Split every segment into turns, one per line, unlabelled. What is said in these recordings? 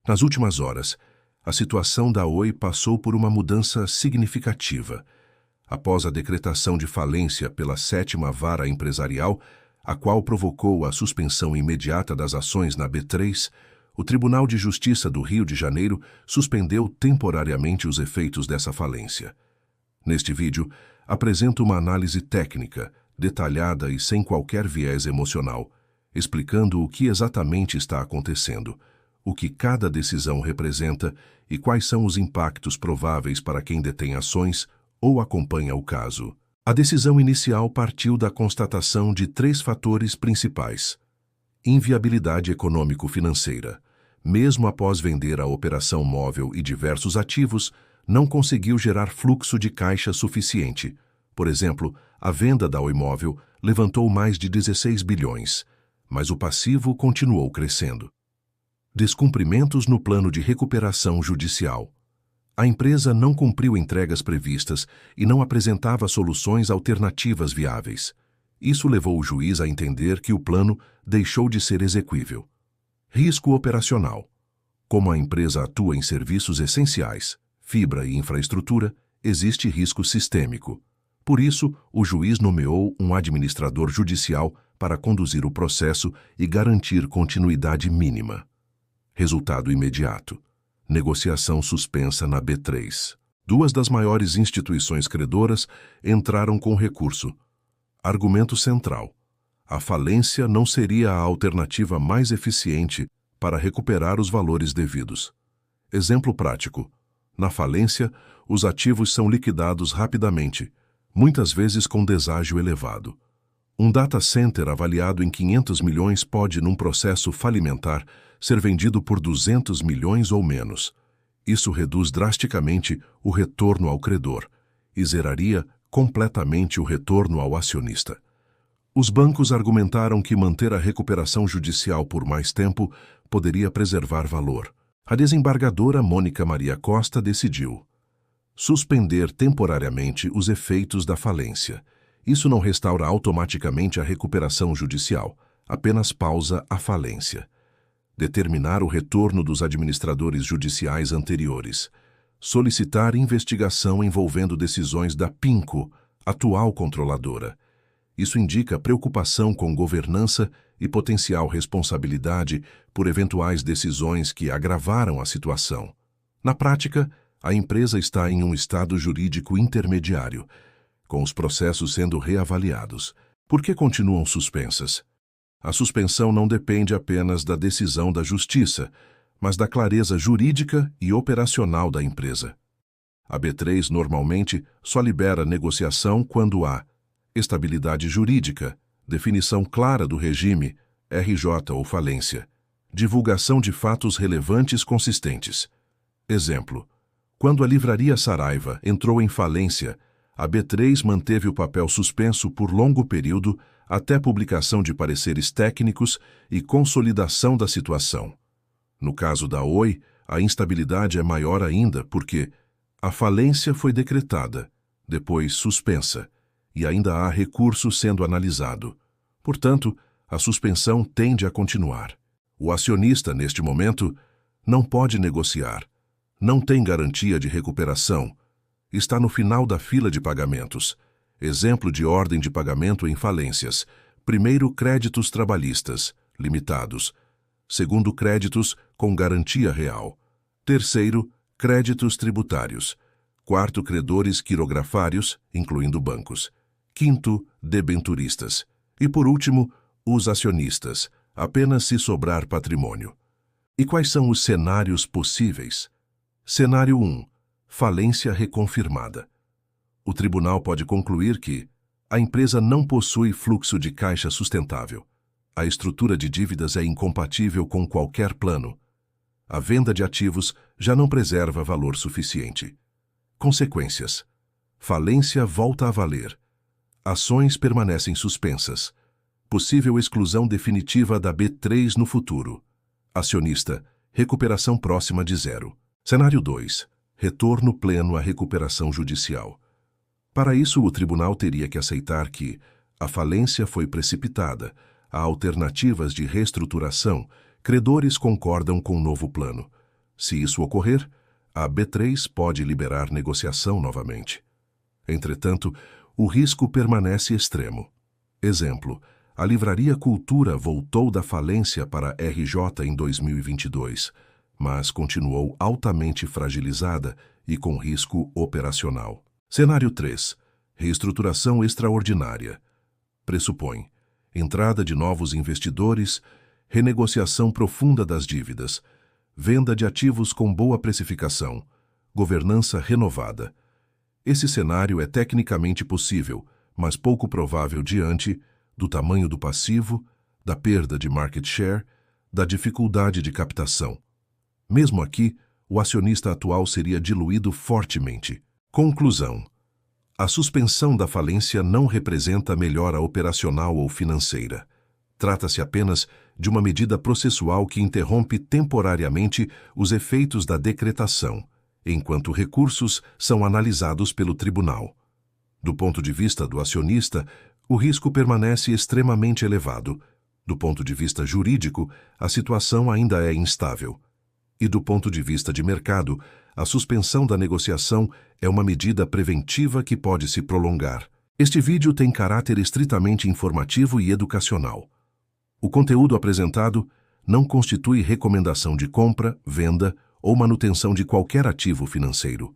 Nas últimas horas, a situação da Oi passou por uma mudança significativa. Após a decretação de falência pela 7ª Vara Empresarial, a qual provocou a suspensão imediata das ações na B3, o Tribunal de Justiça do Rio de Janeiro suspendeu temporariamente os efeitos dessa falência. Neste vídeo, apresento uma análise técnica, detalhada e sem qualquer viés emocional, explicando o que exatamente está acontecendo, o que cada decisão representa e quais são os impactos prováveis para quem detém ações ou acompanha o caso. A decisão inicial partiu da constatação de 3 fatores principais. Inviabilidade econômico-financeira. Mesmo após vender a operação móvel e diversos ativos, não conseguiu gerar fluxo de caixa suficiente. Por exemplo, a venda da Oi Móvel levantou mais de 16 bilhões, mas o passivo continuou crescendo. Descumprimentos no plano de recuperação judicial. A empresa não cumpriu entregas previstas e não apresentava soluções alternativas viáveis. Isso levou o juiz a entender que o plano deixou de ser exequível. Risco operacional. Como a empresa atua em serviços essenciais, fibra e infraestrutura, existe risco sistêmico. Por isso, o juiz nomeou um administrador judicial para conduzir o processo e garantir continuidade mínima. Resultado imediato. Negociação suspensa na B3. 2 das maiores instituições credoras entraram com recurso. Argumento central. A falência não seria a alternativa mais eficiente para recuperar os valores devidos. Exemplo prático. Na falência, os ativos são liquidados rapidamente, muitas vezes com deságio elevado. Um data center avaliado em 500 milhões pode, num processo falimentar, ser vendido por 200 milhões ou menos. Isso reduz drasticamente o retorno ao credor e zeraria completamente o retorno ao acionista. Os bancos argumentaram que manter a recuperação judicial por mais tempo poderia preservar valor. A desembargadora Mônica Maria Costa decidiu suspender temporariamente os efeitos da falência. Isso não restaura automaticamente a recuperação judicial, apenas pausa a falência. Determinar o retorno dos administradores judiciais anteriores. Solicitar investigação envolvendo decisões da PINCO, atual controladora. Isso indica preocupação com governança e potencial responsabilidade por eventuais decisões que agravaram a situação. Na prática, a empresa está em um estado jurídico intermediário, com os processos sendo reavaliados. Por que continuam suspensas? A suspensão não depende apenas da decisão da Justiça, mas da clareza jurídica e operacional da empresa. A B3 normalmente só libera negociação quando há estabilidade jurídica, definição clara do regime, RJ ou falência, divulgação de fatos relevantes consistentes. Exemplo: quando a Livraria Saraiva entrou em falência, a B3 manteve o papel suspenso por longo período até publicação de pareceres técnicos e consolidação da situação. No caso da Oi, a instabilidade é maior ainda porque a falência foi decretada, depois suspensa, e ainda há recurso sendo analisado. Portanto, a suspensão tende a continuar. O acionista, neste momento, não pode negociar, não tem garantia de recuperação, está no final da fila de pagamentos. Exemplo de ordem de pagamento em falências. Primeiro, créditos trabalhistas, limitados. Segundo, créditos com garantia real. Terceiro, créditos tributários. Quarto, credores quirografários, incluindo bancos. Quinto, debenturistas. E por último, os acionistas, apenas se sobrar patrimônio. E quais são os cenários possíveis? Cenário 1. Falência reconfirmada. O tribunal pode concluir que a empresa não possui fluxo de caixa sustentável. A estrutura de dívidas é incompatível com qualquer plano. A venda de ativos já não preserva valor suficiente. Consequências: falência volta a valer. Ações permanecem suspensas. Possível exclusão definitiva da B3 no futuro. Acionista: recuperação próxima de zero. Cenário 2. Retorno pleno à recuperação judicial. Para isso, o tribunal teria que aceitar que a falência foi precipitada, há alternativas de reestruturação, credores concordam com o novo plano. Se isso ocorrer, a B3 pode liberar negociação novamente. Entretanto, o risco permanece extremo. Exemplo, a Livraria Cultura voltou da falência para a RJ em 2022, mas continuou altamente fragilizada e com risco operacional. Cenário 3. Reestruturação extraordinária. Pressupõe entrada de novos investidores, renegociação profunda das dívidas, venda de ativos com boa precificação, governança renovada. Esse cenário é tecnicamente possível, mas pouco provável diante do tamanho do passivo, da perda de market share, da dificuldade de captação. Mesmo aqui, o acionista atual seria diluído fortemente. Conclusão: a suspensão da falência não representa melhora operacional ou financeira. Trata-se apenas de uma medida processual que interrompe temporariamente os efeitos da decretação, enquanto recursos são analisados pelo tribunal. Do ponto de vista do acionista, o risco permanece extremamente elevado. Do ponto de vista jurídico, a situação ainda é instável. E do ponto de vista de mercado, a suspensão da negociação é uma medida preventiva que pode se prolongar. Este vídeo tem caráter estritamente informativo e educacional. O conteúdo apresentado não constitui recomendação de compra, venda ou manutenção de qualquer ativo financeiro.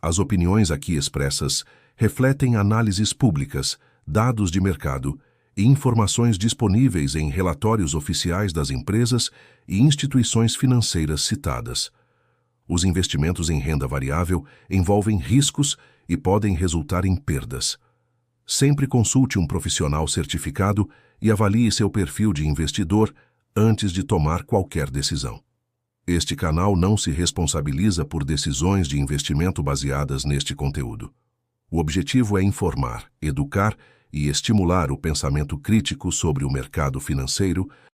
As opiniões aqui expressas refletem análises públicas, dados de mercado e informações disponíveis em relatórios oficiais das empresas e instituições financeiras citadas. Os investimentos em renda variável envolvem riscos e podem resultar em perdas. Sempre consulte um profissional certificado e avalie seu perfil de investidor antes de tomar qualquer decisão. Este canal não se responsabiliza por decisões de investimento baseadas neste conteúdo. O objetivo é informar, educar e estimular o pensamento crítico sobre o mercado financeiro